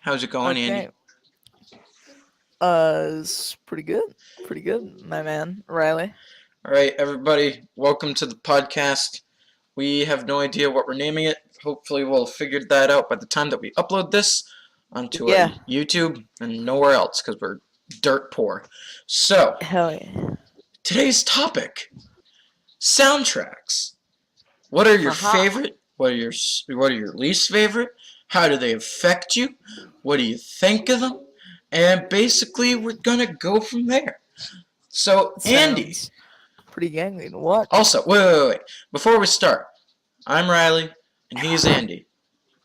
How's it going, Okay. Andy? It's pretty good. Pretty good, my man, Riley. All right, everybody, welcome to the podcast. We have no idea what we're naming it. Hopefully, we'll have figured that out by the time that we upload this onto our Yeah. YouTube and nowhere else because we're dirt poor. So, Hell yeah. today's topic: soundtracks. What are your Haha. favorite? What are your least favorite? How do they affect you? What do you think of them? And basically, we're gonna go from there. So, Andy. Sounds pretty gangly. What? Also, wait. Before we start, I'm Riley, and he's Andy.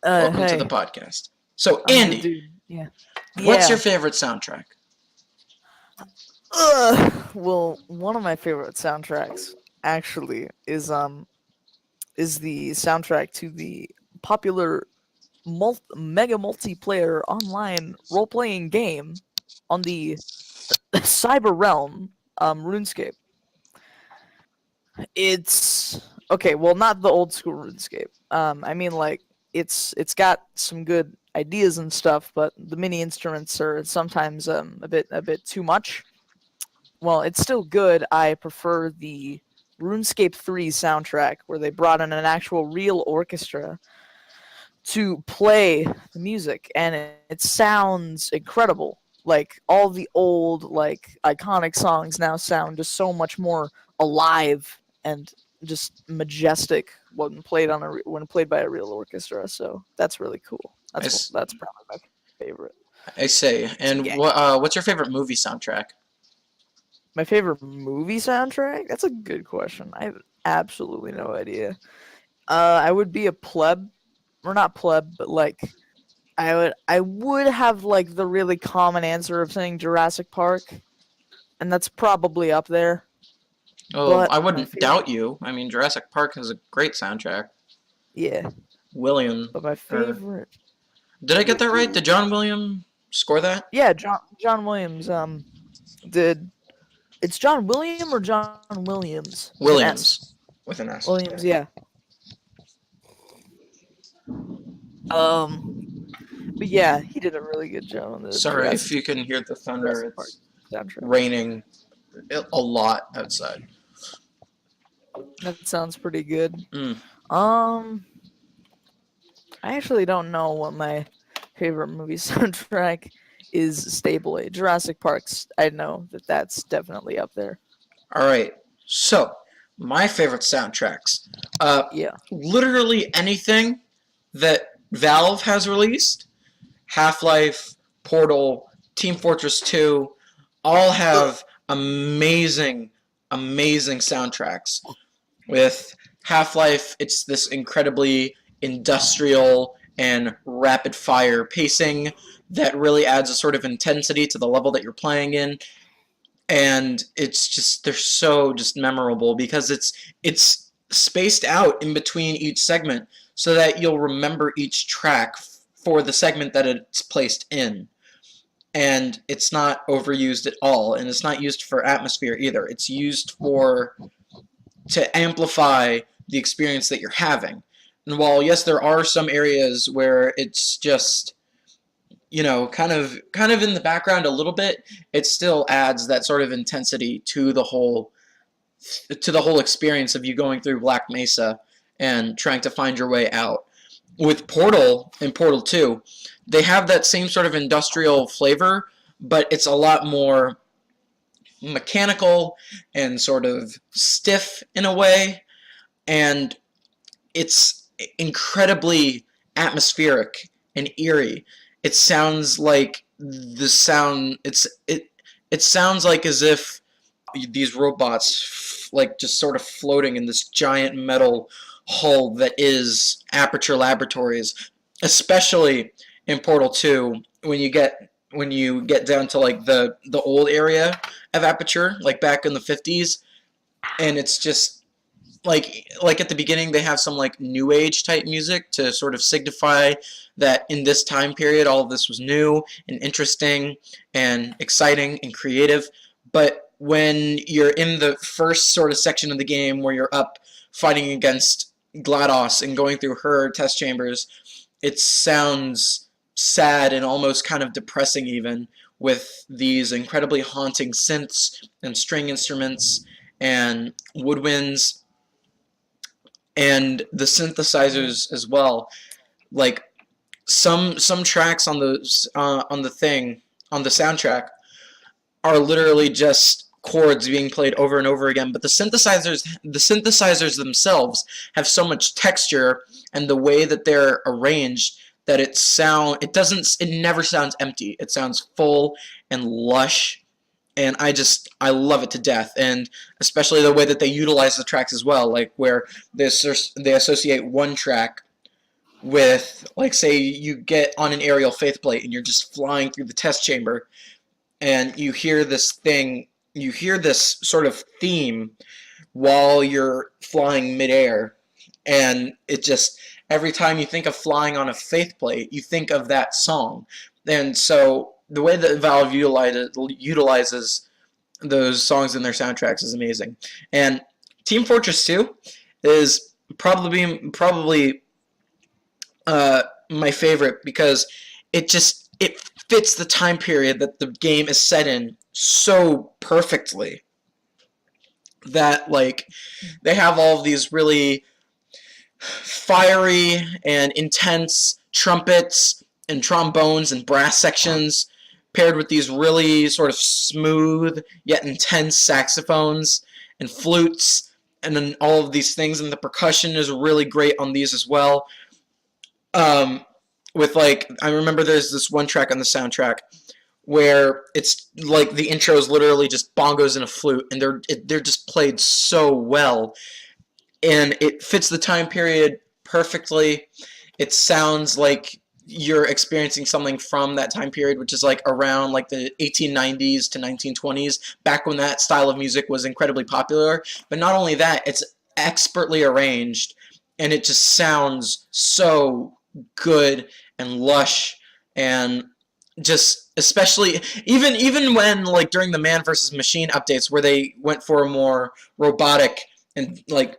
Welcome to the Hey. podcast. So, I'm the Andy, dude. Yeah. what's your Yeah. favorite soundtrack? Well, one of my favorite soundtracks actually is the soundtrack to the popular mega multiplayer online role-playing game on the cyber realm, RuneScape. It's okay. Well, not the old school RuneScape. I mean, like it's got some good ideas and stuff, but the mini instruments are sometimes a bit too much. Well, it's still good. I prefer the RuneScape 3 soundtrack, where they brought in an actual real orchestra to play the music, and it sounds incredible. Like all the old, like iconic songs now sound just so much more alive and just majestic when played by a real orchestra. So that's really cool. I, s- That's probably my favorite. I say. Some And gang. what's your favorite movie soundtrack? My favorite movie soundtrack? That's a good question. I have absolutely no idea. I would be a pleb, or not pleb, but like I would have like the really common answer of saying Jurassic Park, and that's probably up there. Oh, But I my wouldn't doubt favorite, you. I mean, Jurassic Park has a great soundtrack. yeah, William, but my or favorite, did I get that right? Did John Williams score that? yeah, John Williams. Did it's John William or John Williams with an S? Williams, with an S. Williams, yeah. Um, but yeah, he did a really good job on the Sorry if Jurassic you can hear the thunder. Jurassic Park It's soundtrack. raining a lot outside. That sounds pretty good. Mm. Um, I actually don't know what my favorite movie soundtrack is. Stably, Jurassic Park's. I know that that's definitely up there. All right. So, my favorite soundtracks. Uh, Yeah. Literally anything that Valve has released, Half-Life, Portal, Team Fortress 2, all have amazing soundtracks. With Half-Life, it's this incredibly industrial and rapid fire pacing that really adds a sort of intensity to the level that you're playing in, and it's just they're so just memorable because it's spaced out in between each segment so that you'll remember each track for the segment that it's placed in, and it's not overused at all, and it's not used for atmosphere either. It's used for to amplify the experience that you're having. And while yes, there are some areas where it's just kind of in the background a little bit, it still adds that sort of intensity to the whole experience of you going through Black Mesa and trying to find your way out. With Portal and Portal 2, they have that same sort of industrial flavor, but it's a lot more mechanical and sort of stiff in a way, and it's incredibly atmospheric and eerie. It sounds like the sound it sounds like as if these robots like just sort of floating in this giant metal hull that is Aperture Laboratories, especially in Portal 2 when you get down to like the old area of Aperture, like back in the 50s, and it's just like at the beginning they have some like new age type music to sort of signify that in this time period all of this was new and interesting and exciting and creative. But when you're in the first sort of section of the game where you're up fighting against GLaDOS and going through her test chambers, it sounds sad and almost kind of depressing even, with these incredibly haunting synths and string instruments and woodwinds and the synthesizers as well. Like some tracks on the thing on the soundtrack are literally just chords being played over and over again, but the synthesizers themselves have so much texture, and the way that they're arranged, that it never sounds empty. It sounds full and lush, and I love it to death. And especially the way that they utilize the tracks as well, like where they associate one track with, like, say you get on an aerial faith plate and you're just flying through the test chamber, and you hear this sort of theme while you're flying midair, and it just, every time you think of flying on a faith plate, you think of that song. And so the way that Valve utilizes those songs in their soundtracks is amazing. And Team Fortress 2 is probably my favorite, because it fits the time period that the game is set in so perfectly, that like they have all of these really fiery and intense trumpets and trombones and brass sections, paired with these really sort of smooth yet intense saxophones and flutes, and then all of these things, and the percussion is really great on these as well. With, like, I remember there's this one track on the soundtrack where it's like the intro is literally just bongos and a flute, and they're just played so well, and it fits the time period perfectly. It sounds like you're experiencing something from that time period, which is like around like the 1890s to 1920s, back when that style of music was incredibly popular. But not only that, it's expertly arranged, and it just sounds so good and lush, and just especially even when, like, during the Man vs. Machine updates, where they went for a more robotic and like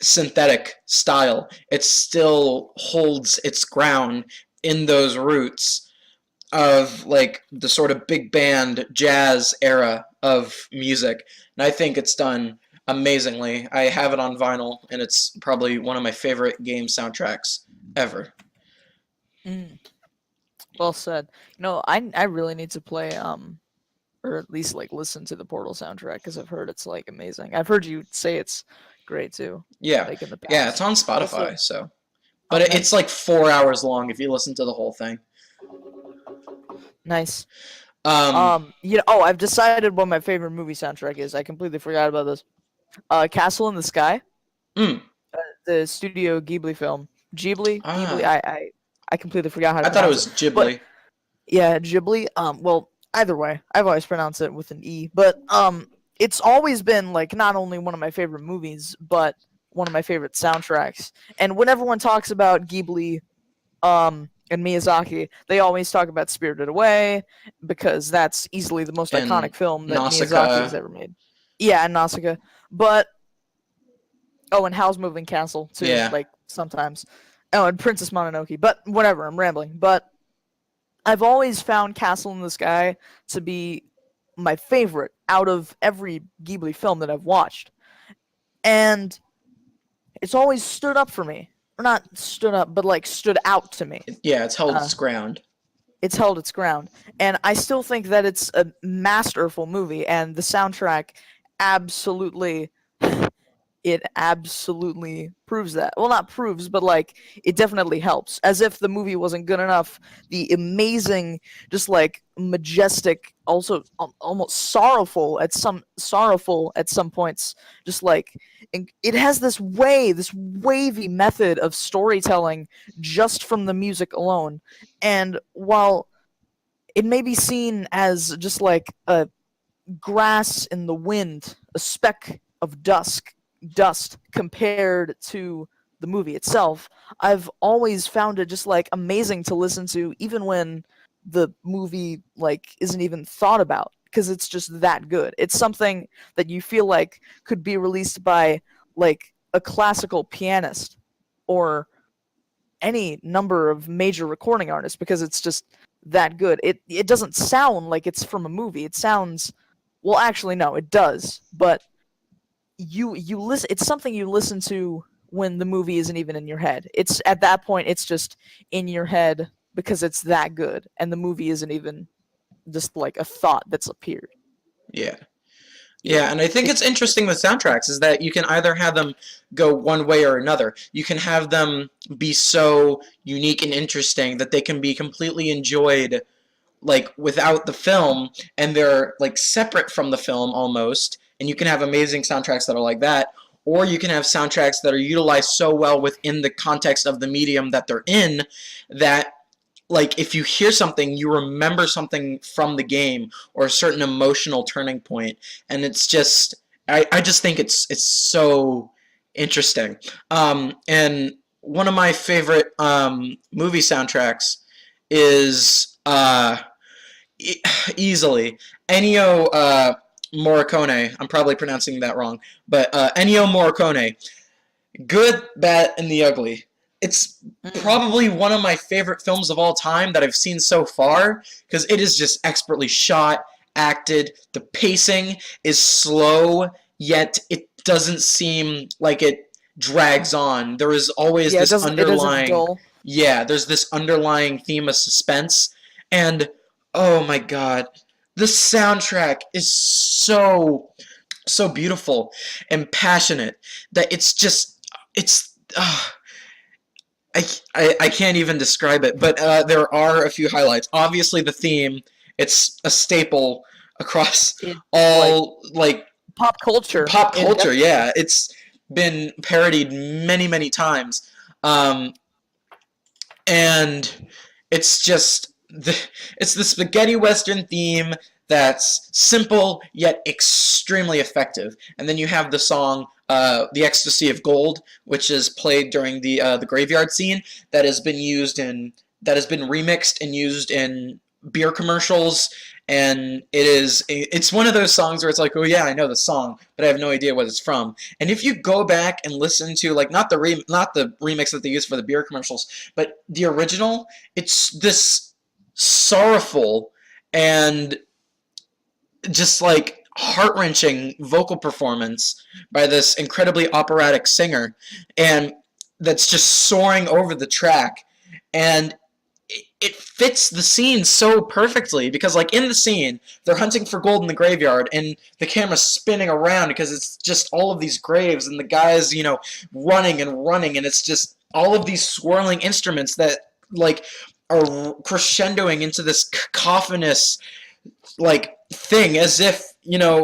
synthetic style, it still holds its ground in those roots of like the sort of big band jazz era of music. And I think it's done amazingly. I have it on vinyl, and it's probably one of my favorite game soundtracks ever. Mm, well said. I really need to play or at least like listen to the Portal soundtrack, because I've heard it's like amazing. I've heard you say it's great too, Yeah, like in the yeah, past. it's on Also, Spotify, so. But okay, it's like 4 hours long if you listen to the whole thing. nice. Um, I've decided what my favorite movie soundtrack is. I completely forgot about this. Castle in the Sky, mm, the Studio Ghibli film. Ghibli. ah, I completely forgot how to I thought it pronounce was it. But Ghibli. yeah, Ghibli. Well, either way, I've always pronounced it with an E. But it's always been like not only one of my favorite movies, but one of my favorite soundtracks. And when everyone talks about Ghibli, and Miyazaki, they always talk about Spirited Away, because that's easily the most And iconic film that Miyazaki has Nausicaa. ever made. Yeah, and Nausicaa. But and Howl's Moving Castle too, Yeah. like sometimes. Oh, and Princess Mononoke. But whatever, I'm rambling. But I've always found Castle in the Sky to be my favorite out of every Ghibli film that I've watched. And it's always stood up for me. Or not stood up, but like stood out to me. Yeah, it's held Uh, its ground. it's held its ground. And I still think that it's a masterful movie, and the soundtrack absolutely it absolutely proves that. Well, not proves, but like it definitely helps. As if the movie wasn't good enough, the amazing, just like majestic, also almost sorrowful at some points. Just like it has this wavy method of storytelling just from the music alone. And while it may be seen as just like a grass in the wind, a speck of dust compared to the movie itself, I've always found it just like amazing to listen to, even when the movie like isn't even thought about, because it's just that good. It's something that you feel like could be released by like a classical pianist, or any number of major recording artists because it's just that good. It doesn't sound like it's from a movie. It sounds, well, actually no, it does, but you listen. It's something you listen to when the movie isn't even in your head. It's at that point it's just in your head because it's that good, and the movie isn't even just like a thought that's appeared. Yeah. Yeah, and I think it's interesting with soundtracks is that you can either have them go one way or another. You can have them be so unique and interesting that they can be completely enjoyed like without the film, and they're like separate from the film almost, and you can have amazing soundtracks that are like that, or you can have soundtracks that are utilized so well within the context of the medium that they're in that like if you hear something you remember something from the game or a certain emotional turning point, and it's just I just think it's so interesting. And one of my favorite movie soundtracks is easily Ennio Morricone. I'm probably pronouncing that wrong, but Ennio Morricone. Good, Bad, and the Ugly. It's probably one of my favorite films of all time that I've seen so far because it is just expertly shot, acted. The pacing is slow, yet it doesn't seem like it drags on. There is always this underlying there's this underlying theme of suspense, and oh my god, the soundtrack is so beautiful and passionate that it's I can't even describe it, but there are a few highlights. Obviously, the theme, it's a staple across all like pop culture. Pop culture, yeah. It's been parodied many times, and it's just it's the spaghetti western theme that's simple yet extremely effective. And then you have the song "The Ecstasy of Gold," which is played during the graveyard scene that has been remixed and used in beer commercials. And it's one of those songs where it's like, oh yeah, I know the song, but I have no idea what it's from. And if you go back and listen to like not the remix that they use for the beer commercials, but the original, it's this sorrowful and just like heart-wrenching vocal performance by this incredibly operatic singer, and that's just soaring over the track, and it fits the scene so perfectly because like in the scene they're hunting for gold in the graveyard and the camera's spinning around because it's just all of these graves and the guys running and it's just all of these swirling instruments that like are crescendoing into this cacophonous like thing as if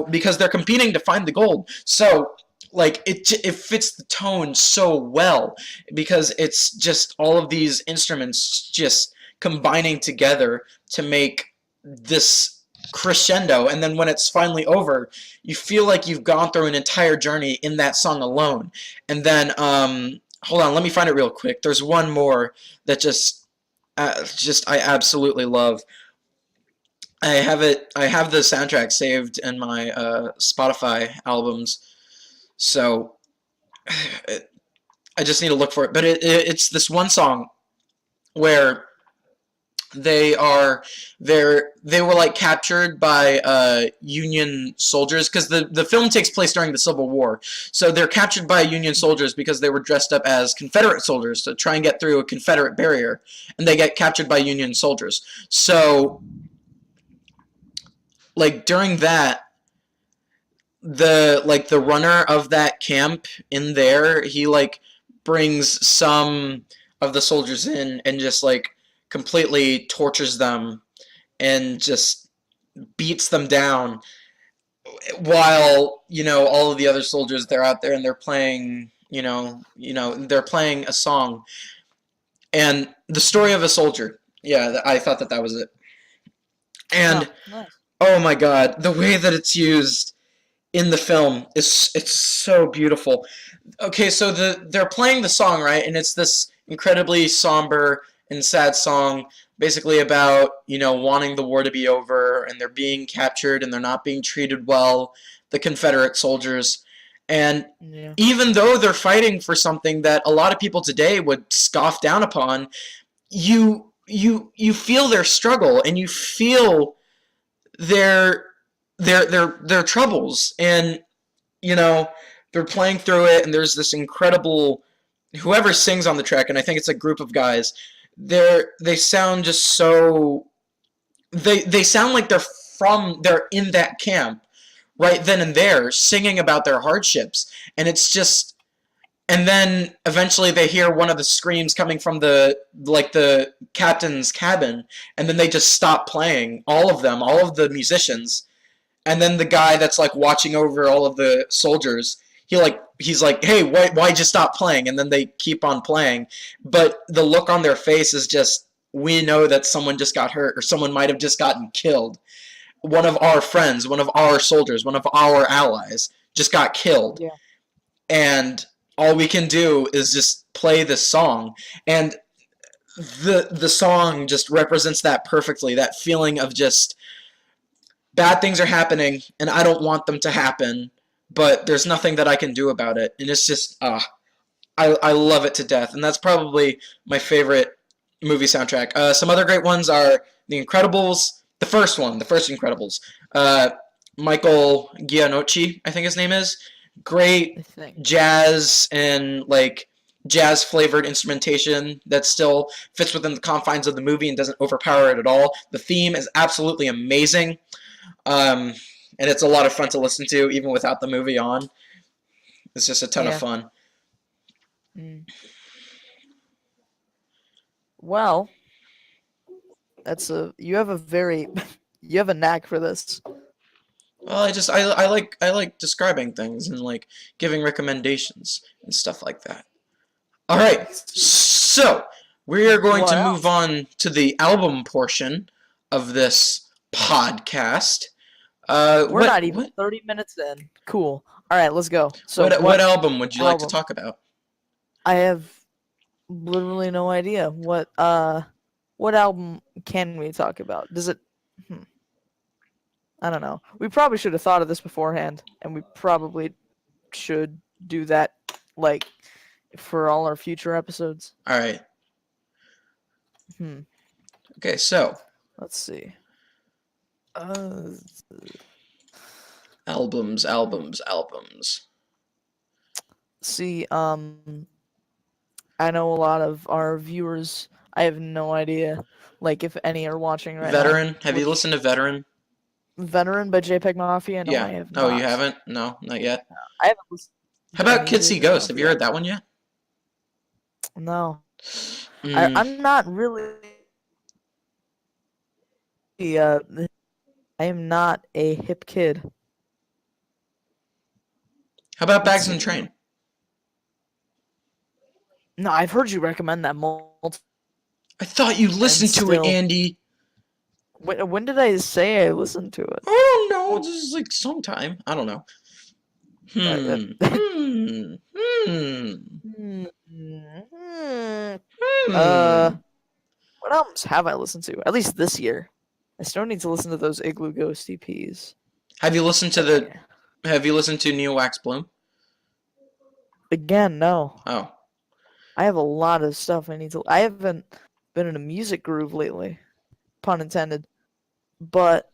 because they're competing to find the gold. So like it fits the tone so well because it's just all of these instruments just combining together to make this crescendo, and then when it's finally over you feel like you've gone through an entire journey in that song alone. And then hold on, let me find it real quick. There's one more that just I absolutely love. I have the soundtrack saved in my Spotify albums, so I just need to look for it. But it's this one song where they were like captured by Union soldiers because the film takes place during the Civil War. So they're captured by Union soldiers because they were dressed up as Confederate soldiers to try and get through a Confederate barrier, and they get captured by Union soldiers. So like during that, the runner of that camp in there, he like brings some of the soldiers in and just like completely tortures them and just beats them down while all of the other soldiers, they're out there and they're playing they're playing a song. And the story of a soldier, yeah, I thought that was it. And nice. Oh my god, the way that it's used in the film it's so beautiful. Okay, so they're playing the song, right? And it's this incredibly somber and sad song basically about, wanting the war to be over, and they're being captured and they're not being treated well, the Confederate soldiers. And Yeah. even though they're fighting for something that a lot of people today would scoff down upon, you feel their struggle, and you feel their their troubles, and you know, they're playing through it, and there's this incredible whoever sings on the track, and I think it's a group of guys. They sound just so they sound like they're in that camp right then and there, singing about their hardships, and it's just. And then eventually they hear one of the screams coming from the captain's cabin, and then they just stop playing, all of them, all of the musicians. And then the guy that's like watching over all of the soldiers, he's like, "Hey, why'd you stop playing?" And then they keep on playing, but the look on their face is just, we know that someone just got hurt, or someone might have just gotten killed. One of our friends, one of our soldiers, one of our allies just got killed. Yeah. And all we can do is just play this song, and the song just represents that perfectly, that feeling of just bad things are happening and I don't want them to happen, but there's nothing that I can do about it. And it's just I love it to death, and that's probably my favorite movie soundtrack. Some other great ones are The Incredibles, the first Incredibles. Michael Giannocci, I think his name is. Great jazz and like jazz flavored instrumentation that still fits within the confines of the movie and doesn't overpower it at all. The theme is absolutely amazing, and it's a lot of fun to listen to even without the movie on. It's just a ton of fun. Well, you have a knack for this. Well, I like describing things and like giving recommendations and stuff like that. All right, so we are going to move on to the album portion of this podcast. We're not even 30 minutes in. Cool. All right, let's go. So what album would you like to talk about? I have literally no idea. What album can we talk about? Does it? I don't know. We probably should have thought of this beforehand, and we probably should do that, like, for all our future episodes. All right. Okay, so let's see. Albums. See, I know a lot of our viewers. I have no idea, like, if any are watching right now. Veteran. Have you listened to Veteran? Veteran by JPEG Mafia? No, yeah. I have not. Oh, you haven't? No, not yet. No, I haven't listened. How about Kids See Ghosts? Have you heard that one yet? No. I'm not really. I am not a hip kid. How about Bags and Train? No, I've heard you recommend that multiple. I thought you listened to it, Andy. When did I say I listened to it? I don't know. This is like sometime. I don't know. What albums have I listened to? At least this year. I still need to listen to those Igloo Ghost EPs. Have you listened to Have you listened to Neo Wax Bloom? Again, no. Oh. I have a lot of stuff I need to. I haven't been in a music groove lately, pun intended. But,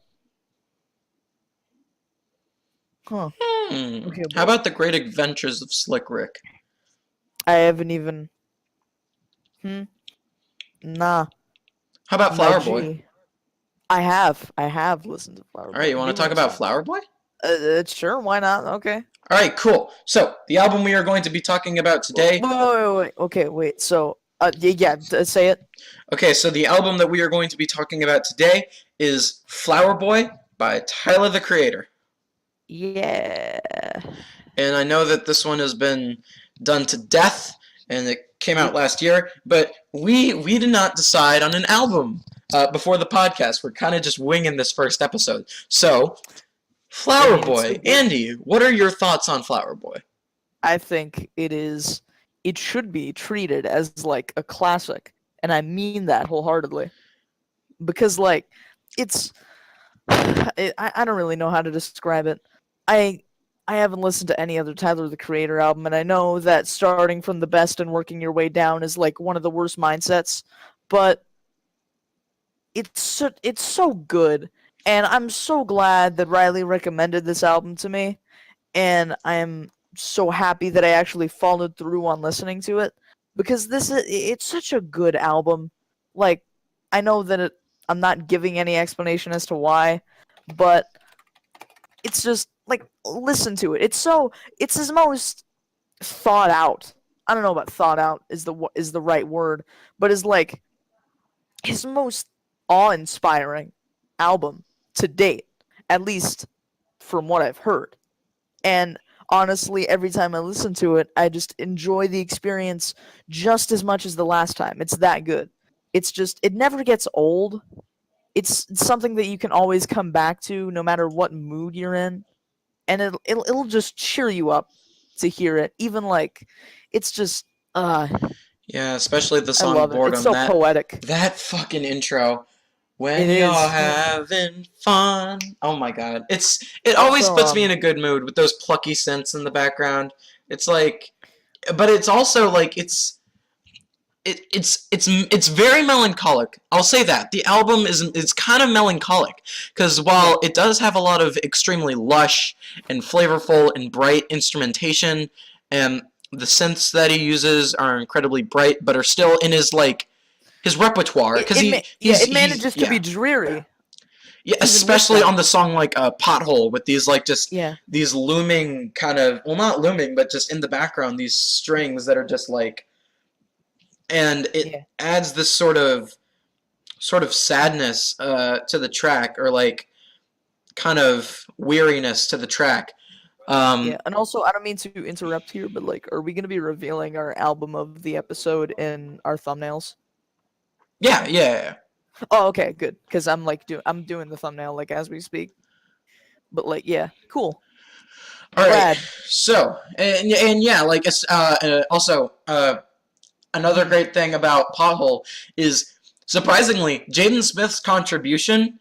Okay, how about The Great Adventures of Slick Rick? I haven't even. Nah. How about Flower Boy? I have listened to Flower Boy. All right, you want to talk about Flower Boy? Sure, why not? Okay. All right, cool. So, the album we are going to be talking about today... Wait. Okay, wait. So, say it. Okay, so the album that we are going to be talking about today is Flower Boy by Tyler, the Creator. Yeah. And I know that this one has been done to death, and it came out last year, but we did not decide on an album before the podcast. We're kind of just winging this first episode. So... Flower Boy. Andy, what are your thoughts on Flower Boy? I think it should be treated as like a classic, and I mean that wholeheartedly. Because I don't really know how to describe it. I I haven't listened to any other Tyler the Creator album, and I know that starting from the best and working your way down is like one of the worst mindsets, but it's so good, and I'm so glad that Riley recommended this album to me, and I am so happy that I actually followed through on listening to it because it's such a good album. Like, I know that I'm not giving any explanation as to why, but it's just like, listen to it. It's his most thought out. I don't know about thought out is the right word, but is like his most awe-inspiring album to date, at least from what I've heard. And honestly, every time I listen to it, I just enjoy the experience just as much as the last time. It's that good. It never gets old. It's something that you can always come back to no matter what mood you're in. And it'll just cheer you up to hear it. Even like, it's just, Yeah, especially the I song love it. It's Boredom. so poetic. That fucking intro. When It you're is. having fun. Oh my god. It always Also, puts me in a good mood with those plucky synths in the background. It's like, but it's also like it's very melancholic. I'll say that. The album is kind of melancholic because while it does have a lot of extremely lush and flavorful and bright instrumentation, and the synths that he uses are incredibly bright but are still in his repertoire because it manages to be dreary. Yeah, Even with especially that. on the song like Pothole with these like just Yeah. these looming kind of, well, not looming but just in the background, these strings that are just like, and it Yeah. adds this sort of sadness to the track, or like kind of weariness to the track. Yeah, and also I don't mean to interrupt here, but like, are we gonna be revealing our album of the episode in our thumbnails? Yeah, yeah. Oh, okay, good. Because I'm doing the thumbnail like as we speak. But like, yeah, cool, All right. rad. So, and yeah, like it's also another great thing about Pothole is, surprisingly, Jaden Smith's contribution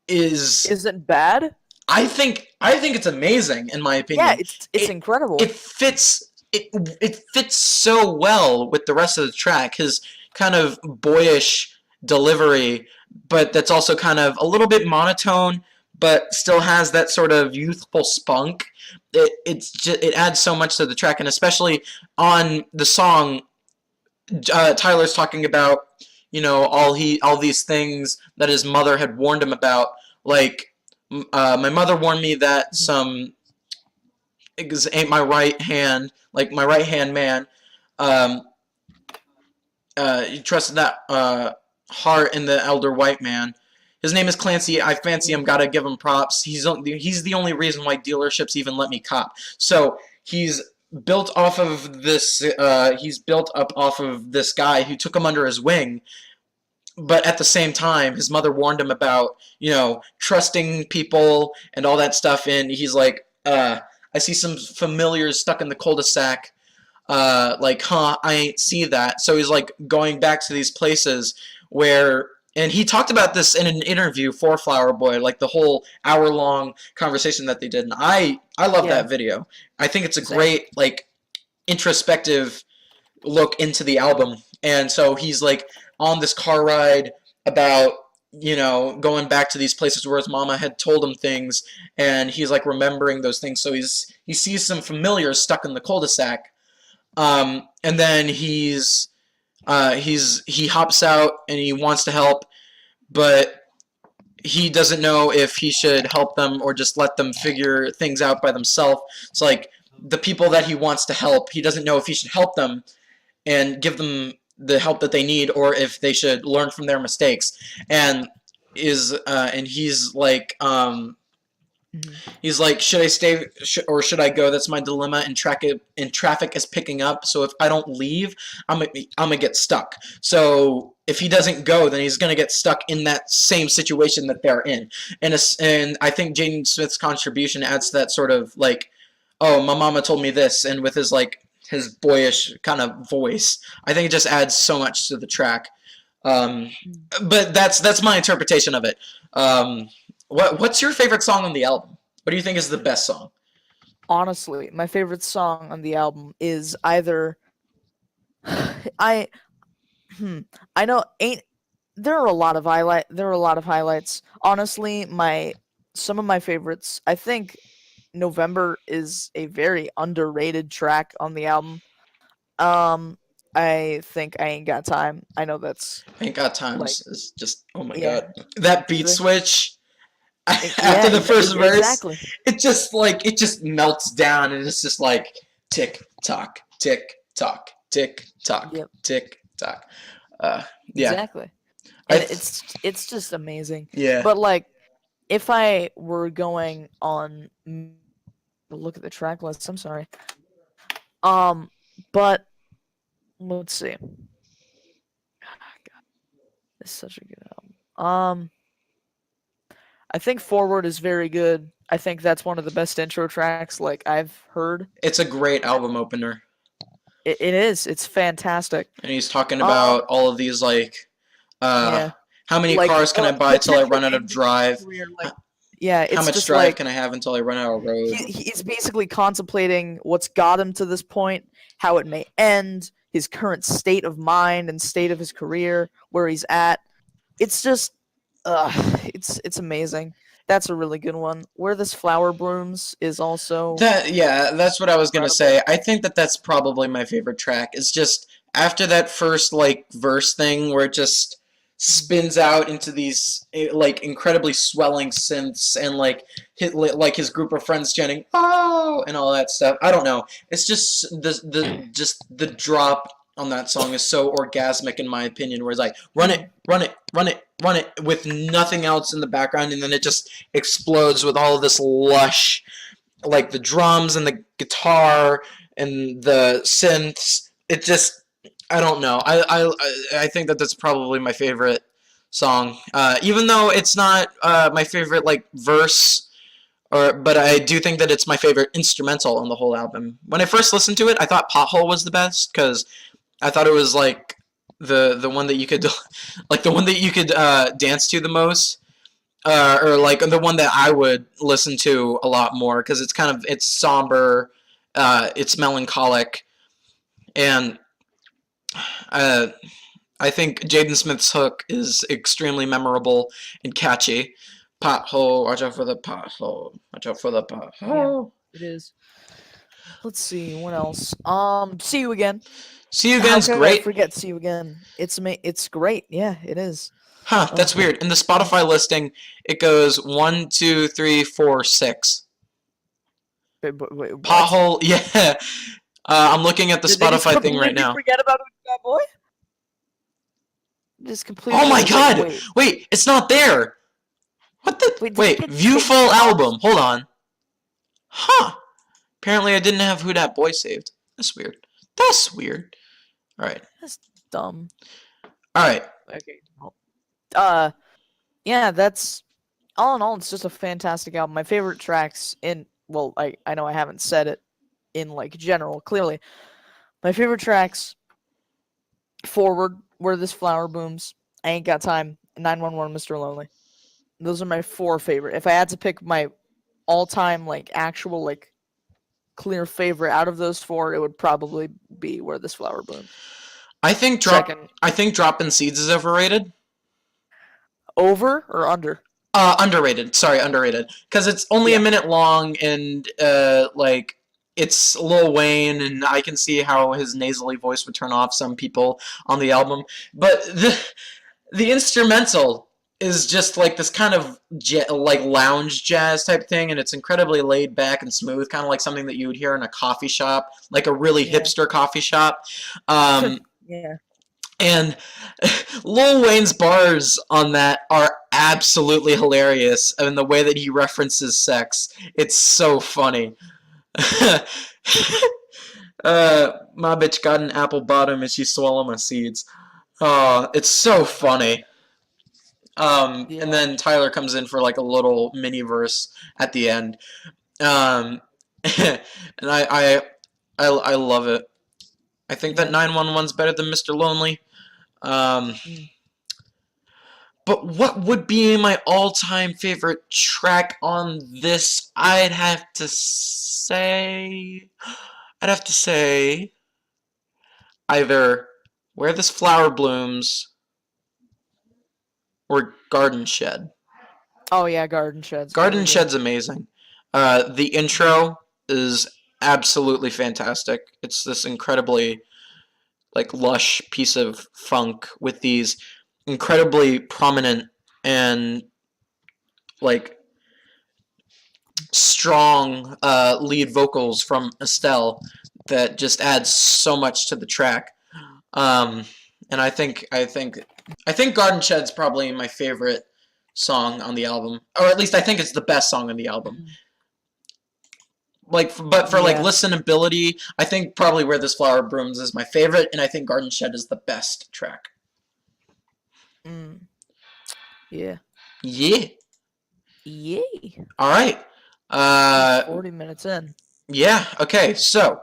is, Isn't bad. I think it's amazing in my Yeah, opinion. it's incredible. It fits so well with the rest of the track. His kind of boyish delivery, but that's also kind of a little bit monotone, but still has that sort of youthful spunk. It adds so much to the track, and especially on the song, Tyler's talking about, all these things that his mother had warned him about, like, my mother warned me that some ain't my right hand, like my right hand man, um, you trusted that heart in the elder white man. His name is Clancy. I fancy him. Gotta give him props. He's the only reason why dealerships even let me cop. So he's built off of this. He's built up off of this guy who took him under his wing. But at the same time, his mother warned him about, trusting people and all that stuff. And he's like, I see some familiars stuck in the cul-de-sac. Like, I ain't see that. So he's like going back to these places where, and he talked about this in an interview for Flower Boy, like the whole hour-long conversation that they did. And I love that video. I think it's a great, like, introspective look into the album. And so he's like on this car ride about, going back to these places where his mama had told him things, and he's like remembering those things. So he sees some familiars stuck in the cul-de-sac, and then he hops out and he wants to help, but he doesn't know if he should help them or just let them figure things out by themselves. It's like the people that he wants to help, he doesn't know if he should help them and give them the help that they need, or if they should learn from their mistakes. And he's like, should I stay or should I go? That's my dilemma. And traffic is picking up. So if I don't leave, I'm gonna get stuck. So if he doesn't go, then he's gonna get stuck in that same situation that they're in. And I think Jaden Smith's contribution adds to that sort of like, oh, my mama told me this, and with his boyish kind of voice, I think it just adds so much to the track. But that's my interpretation of it. What's your favorite song on the album? What do you think is the best song? honestly, my favorite song on the album is either I hmm, I know ain't there are a lot of highlights. Honestly, my some of my favorites. I think November is a very underrated track on the album. Um I think I ain't got time. I know that's Ain't Got like Times is just, oh my yeah, god. That beat the, switch after yeah, the first verse, exactly. it just melts down and it's just like tick tock, tick tock, tick tock, Yep, tick tock. Uh, yeah, exactly. I And th- it's just amazing. yeah. But like if I were going on look at the track list, I'm sorry. Um but let's see. God, this is such a good album. I think Forward is very good. I think that's one of the best intro tracks like I've heard. It's a great album opener. It is. It's fantastic. And he's talking Um about all of these uh yeah. how many Like cars can I buy till I potential run out of ending to his drive? career. Like yeah, How it's much just drive like can I have until I run out of road? he's basically contemplating what's got him to this point, how it may end, his current state of mind and state of his career, where he's at. It's just, it's amazing. That's a really good one. Where This Flower Blooms is also That yeah, that's what I was gonna incredible. say. I think that that's probably my favorite track. It's just after that first like verse thing where it just spins out into these like incredibly swelling synths and like like his group of friends chanting "oh" and all that stuff. I don't know. It's just the drop on that song is so orgasmic in my opinion. Where it's like run it, Mm. run it, run it, run it with nothing else in the background, and then it just explodes with all of this lush like the drums and the guitar and the synths. It just I don't know. I think that that's probably my favorite song. Even though it's not my favorite like verse or but I do think that it's my favorite instrumental on the whole album. When I first listened to it, I thought Pothole was the best cuz I thought it was like the one that you could like the one that you could dance to the most or like the one that I would listen to a lot more because it's kind of it's somber, it's melancholic, and uh, I think Jaden Smith's hook is extremely memorable and catchy. Pothole, watch out for the pothole. Watch out for the Yeah, pothole. it is. Let's see what else. See You Again. See You How Again's could I great. forget See You Again? It's great. Yeah, it is. Huh, Oh, that's weird. In the Spotify listing, it goes 1, 2, 3, 4, 6. wait, what? Pothole, yeah. I'm looking at the Did they just Spotify thing right completely now. forget about that boy? Just Oh completely my wait, god! wait, Wait, it's not there! What the? wait. Did it Wait, get view taken full off? album. Hold on. Huh. Apparently I didn't have Who Dat Boy saved. That's weird. That's weird. Alright. That's dumb. Alright. Okay. Well, Uh, yeah. That's all in all. It's just a fantastic album. My favorite tracks in well, I know I haven't said it in like general clearly. My favorite tracks: Forward, Where This Flower Blooms, I Ain't Got Time, and 911, Mr. Lonely. Those are my four favorite. If I had to pick my all-time like actual like clear favorite out of those four, it would probably be Where This Flower Blooms. I think Second, Dropping Seeds is overrated. over or under? Underrated. Sorry, underrated. Because it's only a Yeah. minute long and like it's Lil Wayne, and I can see how his nasally voice would turn off some people on the album. But the instrumental is just like this kind of like lounge jazz type thing, and it's incredibly laid back and smooth, kind of like something that you would hear in a coffee shop, like a really Yeah. hipster coffee shop. Um, Yeah. and Lil Wayne's bars on that are absolutely hilarious, and the way that he references sex, it's so funny. My bitch got an apple bottom and she swallowed my seeds. Oh, it's so funny. And Yeah. then Tyler comes in for like a little mini verse at the end. Um, and I love it. I think that Yeah. 911's better than Mr. Lonely. Um, Mm. But what would be my all-time favorite track on this? I'd have to say either Where This Flower Blooms or Garden Shed. Oh yeah, Garden Shed's Garden really good. Shed's amazing. The intro is absolutely fantastic. It's this incredibly like lush piece of funk with these incredibly prominent and like strong lead vocals from Estelle that just adds so much to the track. Um, and I think Garden Shed's probably my favorite song on the album, or at least I think it's the best song on the album. Like, but for like Yeah. listenability, I think probably Where This Flower Blooms is my favorite, and I think Garden Shed is the best track. Mm. Yeah. Yeah. Yay. All right. 40 minutes in. Yeah. Okay. So,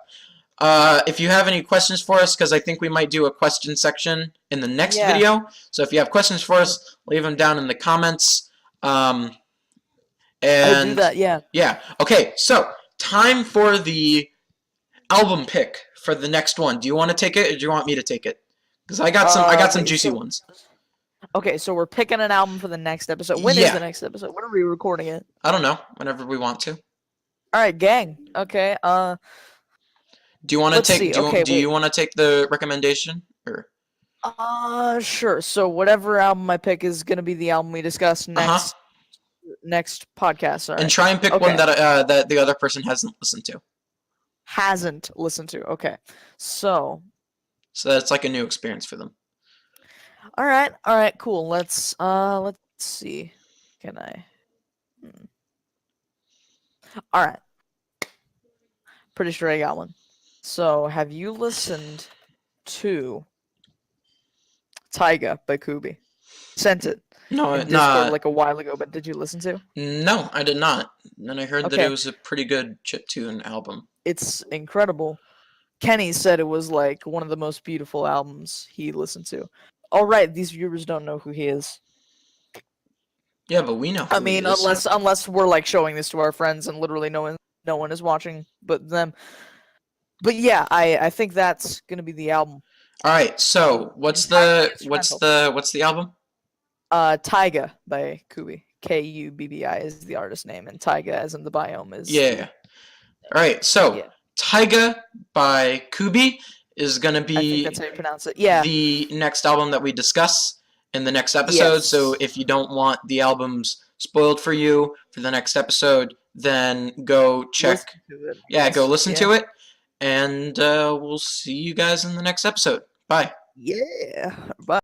if you have any questions for us, because I think we might do a question section in the next Yeah. video. So if you have questions for us, leave them down in the comments. I do And that, yeah. yeah. Okay. So time for the album pick for the next one. Do you want to take it, or do you want me to take it? Because I got some Wait, juicy so- ones. Okay, so we're picking an album for the next episode. When is Yeah. the next episode? When are we recording it? I don't know. Whenever we want to. All right, gang. Okay. Do you want to Let's take? see. Do you, Okay, do you want to take the recommendation or? Sure. So whatever album I pick is gonna be the album we discuss next podcast. All right. And try and pick Okay. one that the other person hasn't listened to. Hasn't listened to. Okay. So. So that's like a new experience for them. All right. Cool. Let's see. Can I? All right. Pretty sure I got one. So, have you listened to Taiga by Kubbi? Sent it No, in Discord like a while ago, but did you listen to? no, I did not. And I heard that Okay. it was a pretty good chiptune album. It's incredible. Kenny said it was like one of the most beautiful albums he listened to. All right, these viewers don't know who he is. Yeah, but we know. Who I mean, he is. unless we're like showing this to our friends and literally no one is watching but them. But yeah, I think that's gonna be the album. All right. So what's the album? Taiga by Kubbi. Kubbi is the artist name, and Taiga as in the biome is. Yeah. All right. So Yeah. Taiga by Kubbi is gonna I think be that's how you pronounce it. Yeah. the next album that we discuss in the next episode. Yes. So if you don't want the albums spoiled for you for the next episode, then go check. Listen to it. Yeah, go Yes, listen yeah. to it, and we'll see you guys in the next episode. Bye. Yeah. Bye.